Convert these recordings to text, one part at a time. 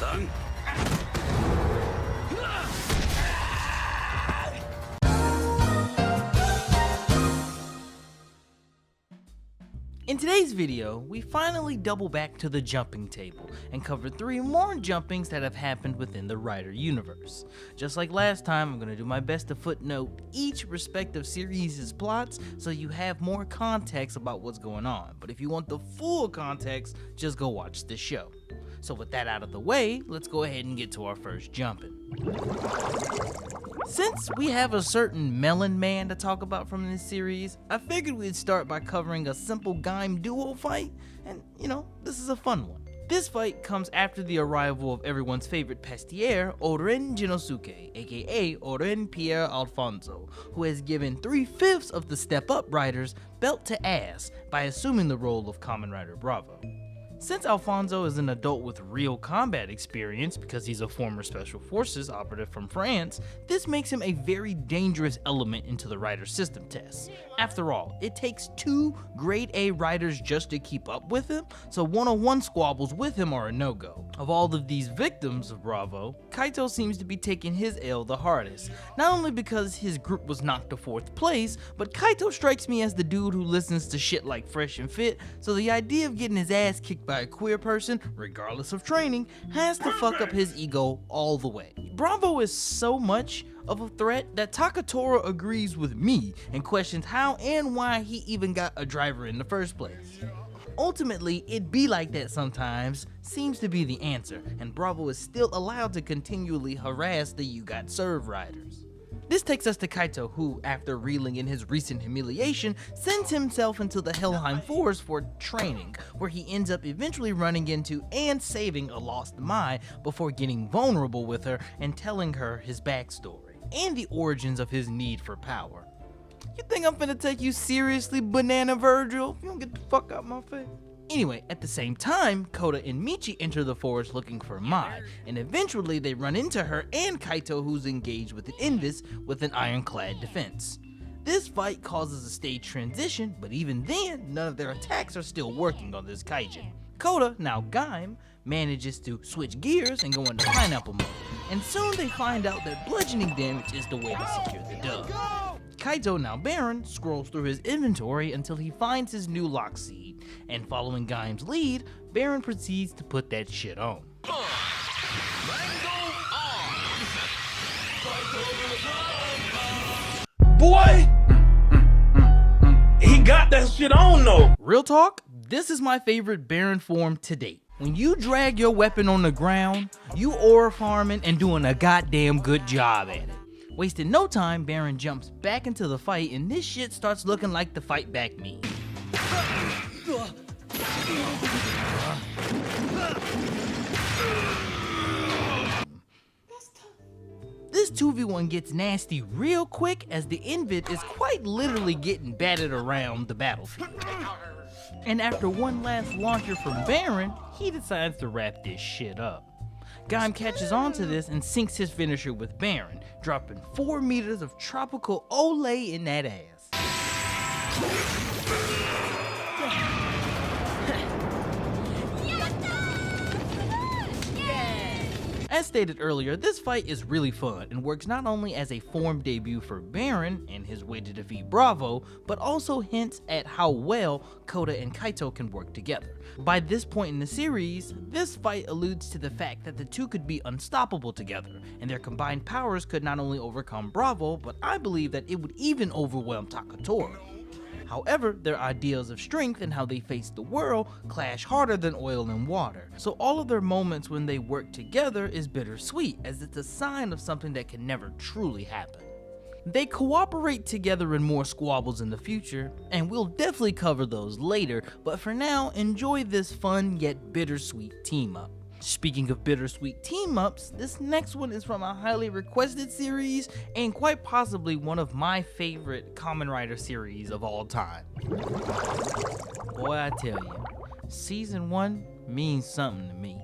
In today's video, we finally double back to the jumping table and cover 3 more jumpings that have happened within the Rider universe. Just like last time, I'm going to do my best to footnote each respective series' plots so you have more context about what's going on. But if you want the full context, just go watch this show. So with that out of the way, let's go ahead and get to our first jumping. Since we have a certain Melon Man to talk about from this series, I figured we'd start by covering a simple Gaim duo fight, and this is a fun one. This fight comes after the arrival of everyone's favorite Pestier, Oren Genosuke, aka Oren Pierre Alfonso, who has given 3/5 of the Step Up Riders belt to ass by assuming the role of Kamen Rider Bravo. Since Alfonso is an adult with real combat experience because he's a former Special Forces operative from France, this makes him a very dangerous element into the Rider system tests. After all, it takes 2 grade A riders just to keep up with him, so one-on-one squabbles with him are a no-go. Of all of these victims of Bravo, Kaito seems to be taking his L the hardest, not only because his group was knocked to 4th place, but Kaito strikes me as the dude who listens to shit like Fresh and Fit, so the idea of getting his ass kicked by a queer person, regardless of training, has to fuck up his ego all the way. Bravo is so much of a threat that Takatora agrees with me and questions how and why he even got a driver in the first place. Ultimately, it be like that sometimes seems to be the answer, and Bravo is still allowed to continually harass the You Got Served riders. This takes us to Kaito, who, after reeling in his recent humiliation, sends himself into the Helheim Forest for training, where he ends up eventually running into and saving a lost Mai before getting vulnerable with her and telling her his backstory, and the origins of his need for power. You think I'm finna take you seriously, Banana Virgil? You don't get the fuck out my face. Anyway, at the same time, Kota and Michi enter the forest looking for Mai, and eventually they run into her and Kaito, who's engaged with an Invis with an ironclad defense. This fight causes a stage transition, but even then, none of their attacks are still working on this kaijin. Kota, now Gaim, manages to switch gears and go into pineapple mode, and soon they find out that bludgeoning damage is the way to secure the dub. Kaito, now Baron, scrolls through his inventory until he finds his new lock seed, and following Gaim's lead, Baron proceeds to put that shit on. Boy! He got that shit on though! Real talk, this is my favorite Baron form to date. When you drag your weapon on the ground, you aura farming and doing a goddamn good job at it. Wasting no time, Baron jumps back into the fight, and this shit starts looking like the fight back meme. This 2v1 gets nasty real quick as the Invid is quite literally getting battered around the battlefield. And after one last launcher from Baron, he decides to wrap this shit up. Gaim catches on to this and sinks his finisher with Baron, dropping 4 meters of tropical Olay in that ass. As stated earlier, this fight is really fun and works not only as a form debut for Baron and his way to defeat Bravo, but also hints at how well Kota and Kaito can work together. By this point in the series, this fight alludes to the fact that the two could be unstoppable together, and their combined powers could not only overcome Bravo, but I believe that it would even overwhelm Takatora. However, their ideas of strength and how they face the world clash harder than oil and water, so all of their moments when they work together is bittersweet, as it's a sign of something that can never truly happen. They cooperate together in more squabbles in the future, and we'll definitely cover those later, but for now, enjoy this fun yet bittersweet team up. Speaking of bittersweet team-ups, this next one is from a highly requested series, and quite possibly one of my favorite Kamen Rider series of all time. Boy, I tell you, Season 1 means something to me.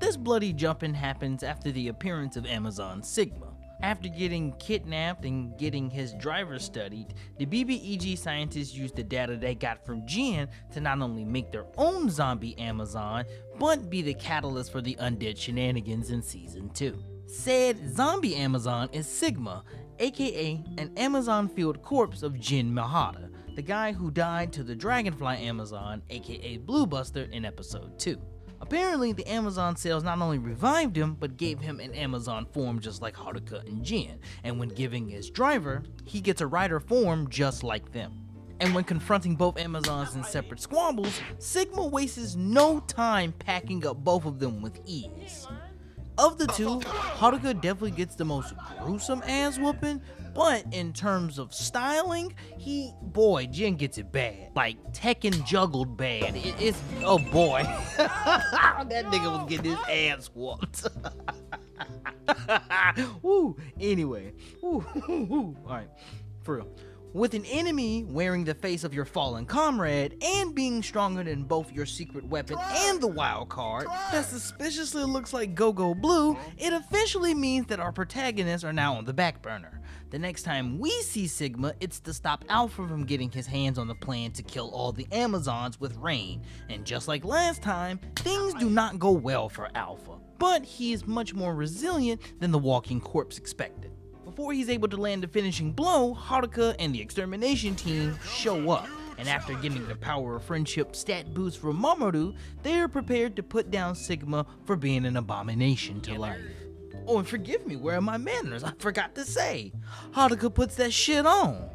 This bloody jumping happens after the appearance of Amazon Sigma. After getting kidnapped and getting his driver studied, the BBEG scientists used the data they got from Jin to not only make their own zombie Amazon, but be the catalyst for the undead shenanigans in Season 2. Said zombie Amazon is Sigma, aka an Amazon-filled corpse of Jin Mihata, the guy who died to the Dragonfly Amazon, aka Blue Buster, in Episode 2. Apparently, the Amazon cells not only revived him, but gave him an Amazon form just like Haruka and Jin, and when giving his driver, he gets a rider form just like them. And when confronting both Amazons in separate squabbles, Sigma wastes no time packing up both of them with ease. Of the two, Haruka definitely gets the most gruesome ass whooping, but in terms of styling, Jin gets it bad. Like Tekken juggled bad. It's, oh boy. That nigga was getting his ass whooped. Woo, anyway. Woo. Alright, for real. With an enemy wearing the face of your fallen comrade and being stronger than both your secret weapon and the wild card that suspiciously looks like Go-Go Blue, it officially means that our protagonists are now on the back burner. The next time we see Sigma, it's to stop Alpha from getting his hands on the plan to kill all the Amazons with Rain, and just like last time, things do not go well for Alpha, but he is much more resilient than the walking corpse expected. Before he's able to land the finishing blow, Haruka and the extermination team show up, and after getting the power of friendship stat boost from Mamoru, they are prepared to put down Sigma for being an abomination to life. Oh, and forgive me, where are my manners? I forgot to say. Haruka puts that shit on.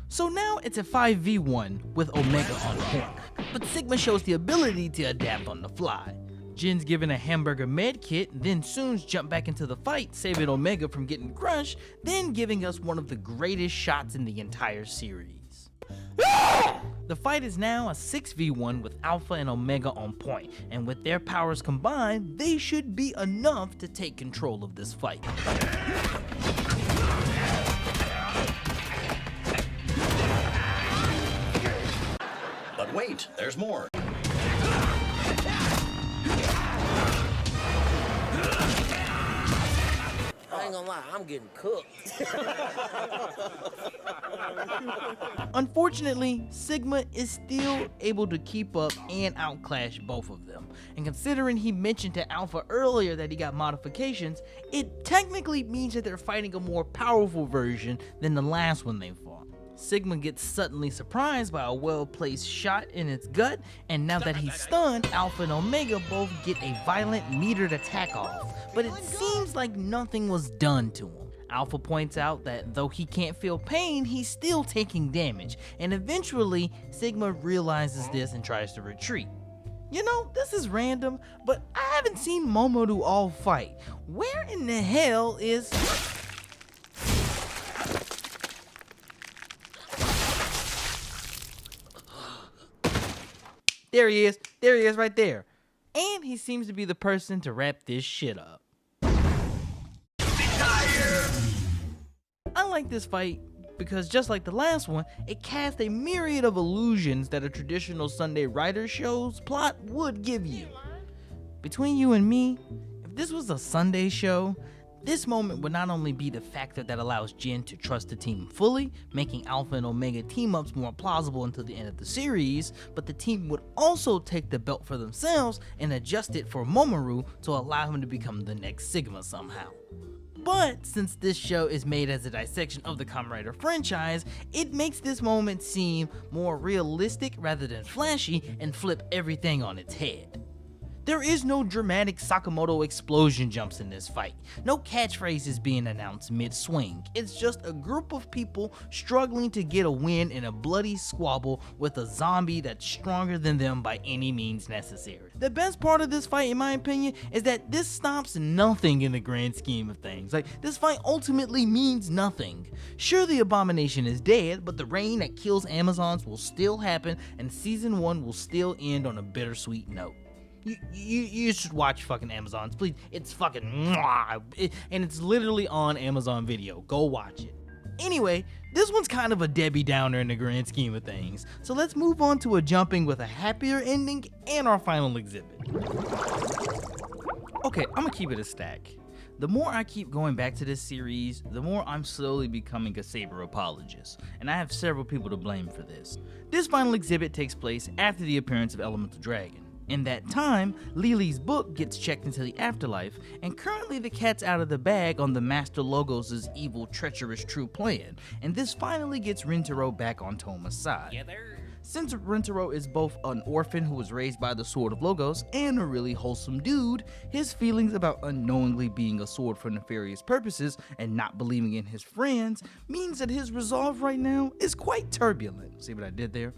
So now it's a 5v1 with Omega on point, but Sigma shows the ability to adapt on the fly. Jin's given a hamburger med kit, then Soon's jump back into the fight, saving Omega from getting crushed, then giving us one of the greatest shots in the entire series. The fight is now a 6v1 with Alpha and Omega on point, and with their powers combined, they should be enough to take control of this fight. But wait, there's more. I ain't gonna lie, I'm getting cooked. Unfortunately, Sigma is still able to keep up and outclash both of them. And considering he mentioned to Alpha earlier that he got modifications, it technically means that they're fighting a more powerful version than the last one they fought. Sigma gets suddenly surprised by a well-placed shot in its gut, and now that he's stunned, Alpha and Omega both get a violent metered attack off, but it seems like nothing was done to him. Alpha points out that though he can't feel pain, he's still taking damage, and eventually, Sigma realizes this and tries to retreat. You know, this is random, but I haven't seen Momoru all fight. Where in the hell is... There he is right there. And he seems to be the person to wrap this shit up. I like this fight because just like the last one, it casts a myriad of illusions that a traditional Sunday writer show's plot would give you. Between you and me, if this was a Sunday show, this moment would not only be the factor that allows Jin to trust the team fully, making Alpha and Omega team-ups more plausible until the end of the series, but the team would also take the belt for themselves and adjust it for Momoru to allow him to become the next Sigma somehow. But since this show is made as a dissection of the Kamen Rider franchise, it makes this moment seem more realistic rather than flashy and flip everything on its head. There is no dramatic Sakamoto explosion jumps in this fight, no catchphrases being announced mid-swing. It's just a group of people struggling to get a win in a bloody squabble with a zombie that's stronger than them by any means necessary. The best part of this fight, in my opinion, is that this stops nothing in the grand scheme of things. Like, this fight ultimately means nothing. Sure, the abomination is dead, but the rain that kills Amazons will still happen, and season 1 will still end on a bittersweet note. You should watch fucking Amazons, please. It's fucking mwah, and it's literally on Amazon Video. Go watch it. Anyway, this one's kind of a Debbie Downer in the grand scheme of things, so let's move on to a jumping with a happier ending and our final exhibit. Okay, I'm gonna keep it a stack. The more I keep going back to this series, the more I'm slowly becoming a Saber apologist, and I have several people to blame for this. This final exhibit takes place after the appearance of Elemental Dragon. In that time, Lily's book gets checked into the afterlife, and currently the cat's out of the bag on the Master Logos' evil, treacherous true plan, and this finally gets Rintaro back on Toma's side. Since Rintaro is both an orphan who was raised by the Sword of Logos and a really wholesome dude, his feelings about unknowingly being a sword for nefarious purposes and not believing in his friends means that his resolve right now is quite turbulent. See what I did there?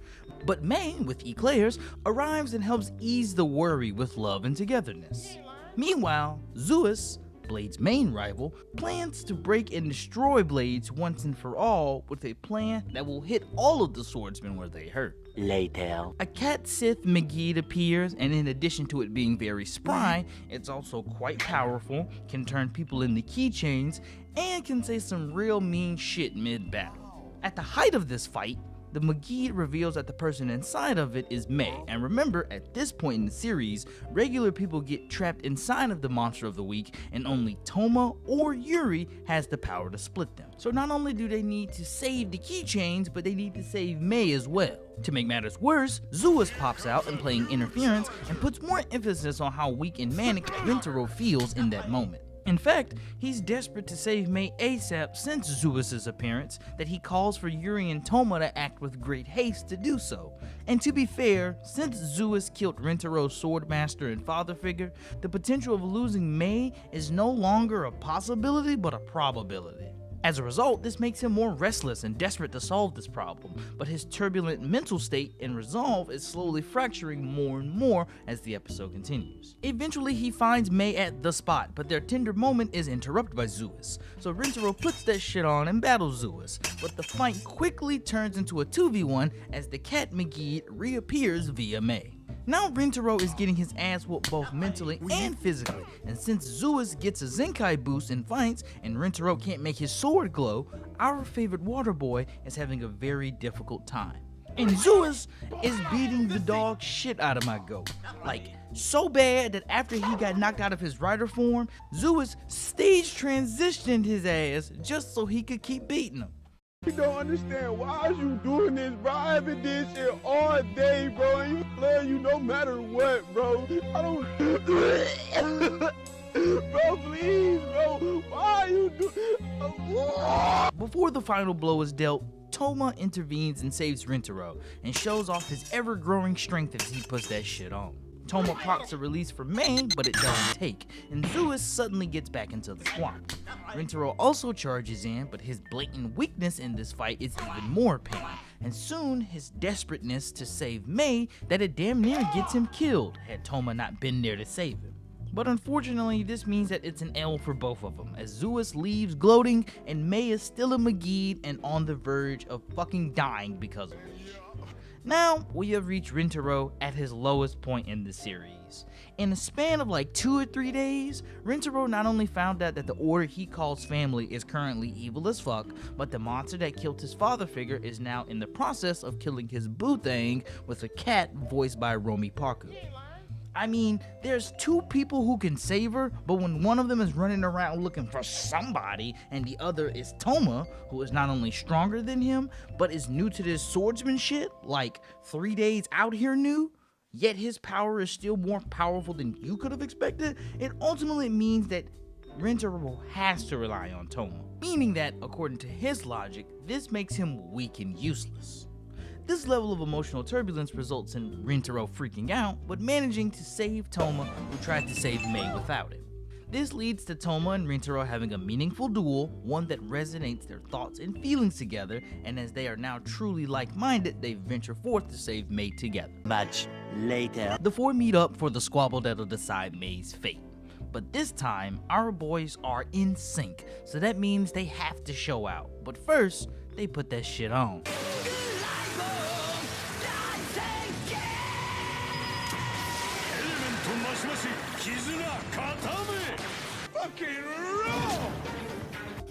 But May, with Eclairs, arrives and helps ease the worry with love and togetherness. Meanwhile, Zeus, Blade's main rival, plans to break and destroy Blades once and for all with a plan that will hit all of the swordsmen where they hurt. Later. A cat Sith Megid appears, and in addition to it being very spry, it's also quite powerful, can turn people into keychains, and can say some real mean shit mid-battle. At the height of this fight, the Megid reveals that the person inside of it is May, and remember, at this point in the series, regular people get trapped inside of the Monster of the Week, and only Toma or Yuri has the power to split them. So not only do they need to save the keychains, but they need to save May as well. To make matters worse, Zeus pops out and playing interference and puts more emphasis on how weak and manic Rintaro feels in that moment. In fact, he's desperate to save May ASAP since Zeus's appearance that he calls for Yuri and Toma to act with great haste to do so. And to be fair, since Zeus killed Rintaro's swordmaster and father figure, the potential of losing May is no longer a possibility but a probability. As a result, this makes him more restless and desperate to solve this problem, but his turbulent mental state and resolve is slowly fracturing more and more as the episode continues. Eventually, he finds May at the spot, but their tender moment is interrupted by Zeus, so Rintaro puts that shit on and battles Zeus, but the fight quickly turns into a 2v1 as the cat Megid reappears via May. Now Rintaro is getting his ass whooped both mentally and physically, and since Zeus gets a Zenkai boost in fights and Rintaro can't make his sword glow, our favorite water boy is having a very difficult time. And Zeus is beating the dog shit out of my goat. Like, so bad that after he got knocked out of his rider form, Zeus stage transitioned his ass just so he could keep beating him. You don't understand why is you doing this, bro? I haven't did shit all day, bro. And you love you no matter what, bro. I don't. Bro, please, bro. Why you do? Before the final blow is dealt, Toma intervenes and saves Rintaro and shows off his ever-growing strength as he puts that shit on. Toma procs a release for May, but it doesn't take, and Zeus suddenly gets back into the swamp. Rintaro also charges in, but his blatant weakness in this fight is even more apparent, and soon his desperateness to save May that it damn near gets him killed had Toma not been there to save him. But unfortunately, this means that it's an L for both of them, as Zeus leaves gloating and May is still a Megid and on the verge of fucking dying because of it. Now, we have reached Rintaro at his lowest point in the series. In a span of like 2 or 3 days, Rintaro not only found out that the order he calls family is currently evil as fuck, but the monster that killed his father figure is now in the process of killing his boo thing with a cat voiced by Romy Parker. I mean, there's 2 people who can save her, but when one of them is running around looking for somebody and the other is Toma, who is not only stronger than him, but is new to this swordsman shit, like 3 days out here new, yet his power is still more powerful than you could have expected, it ultimately means that Rintaro has to rely on Toma, meaning that, according to his logic, this makes him weak and useless. This level of emotional turbulence results in Rintaro freaking out, but managing to save Toma, who tried to save May without him. This leads to Toma and Rintaro having a meaningful duel, one that resonates their thoughts and feelings together, and as they are now truly like-minded, they venture forth to save May together. Much later. The 4 meet up for the squabble that'll decide May's fate. But this time, our boys are in sync, so that means they have to show out. But first, they put that shit on.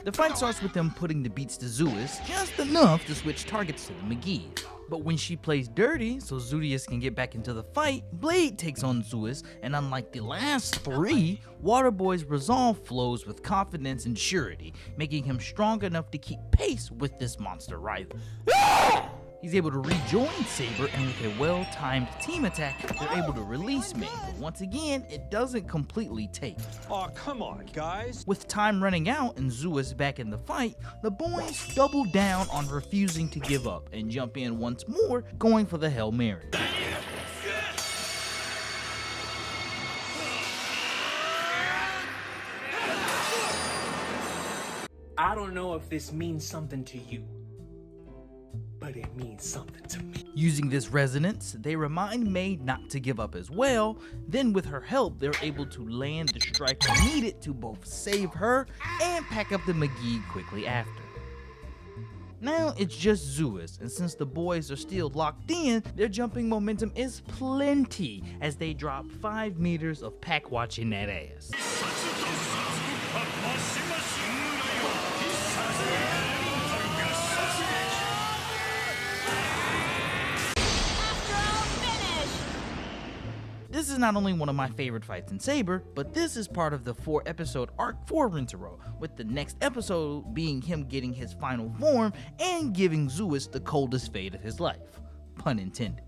The fight starts with them putting the beats to Zeus, just enough to switch targets to the McGee. But when she plays dirty, so Zudius can get back into the fight, Blade takes on Zeus, and unlike the last 3, Waterboy's resolve flows with confidence and surety, making him strong enough to keep pace with this monster rival. He's able to rejoin Saber, and with a well-timed team attack, they're able to release May, but once again, it doesn't completely take. Aw, come on, guys. With time running out and Zeus back in the fight, the boys double down on refusing to give up and jump in once more, going for the Hail Mary. I don't know if this means something to you, but it means something to me. Using this resonance, they remind May not to give up as well. Then with her help, they're able to land the strike needed to both save her and pack up the McGee quickly after. Now it's just Zeus, and since the boys are still locked in, their jumping momentum is plenty as they drop 5 meters of pack watching that ass. This is not only one of my favorite fights in Saber, but this is part of the 4-episode arc for Rintaro, with the next episode being him getting his final form and giving Zeus the coldest fate of his life. Pun intended.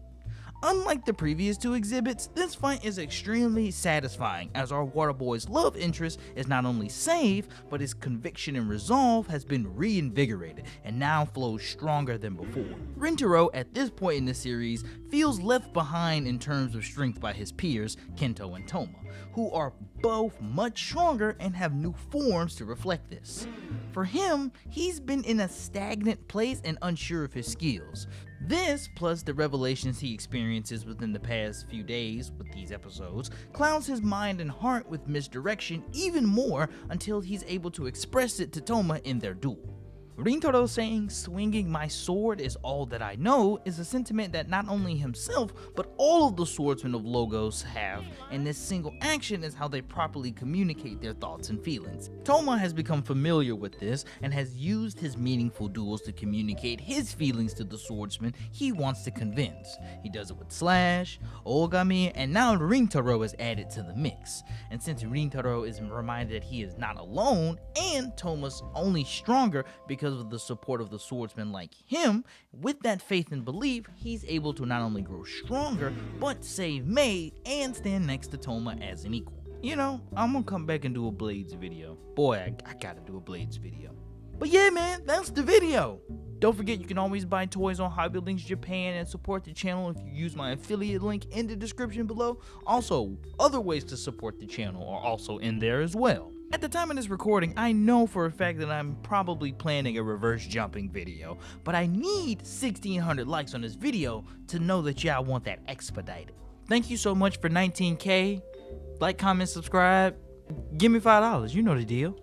Unlike the previous 2 exhibits, this fight is extremely satisfying as our Waterboy's love interest is not only saved, but his conviction and resolve has been reinvigorated and now flows stronger than before. Rintaro at this point in the series feels left behind in terms of strength by his peers, Kento and Toma, who are both much stronger and have new forms to reflect this. For him, he's been in a stagnant place and unsure of his skills. This, plus the revelations he experiences within the past few days with these episodes, clouds his mind and heart with misdirection even more until he's able to express it to Toma in their duel. Rintaro saying, "Swinging my sword is all that I know," is a sentiment that not only himself, but all of the swordsmen of Logos have, and this single action is how they properly communicate their thoughts and feelings. Toma has become familiar with this, and has used his meaningful duels to communicate his feelings to the swordsman he wants to convince. He does it with Slash, Ogami, and now Rintaro is added to the mix. And since Rintaro is reminded that he is not alone, and Toma's only stronger because of the support of the swordsmen like him, with that faith and belief, he's able to not only grow stronger, but save May and stand next to Toma as an equal. You know, I'm gonna come back and do a Blades video. Boy, I gotta do a Blades video. But yeah, man, that's the video. Don't forget you can always buy toys on Hobby Links Japan and support the channel if you use my affiliate link in the description below. Also, other ways to support the channel are also in there as well. At the time of this recording, I know for a fact that I'm probably planning a reverse jumping video, but I need 1,600 likes on this video to know that y'all want that expedited. Thank you so much for 19K. Like, comment, subscribe. Give me $5, you know the deal.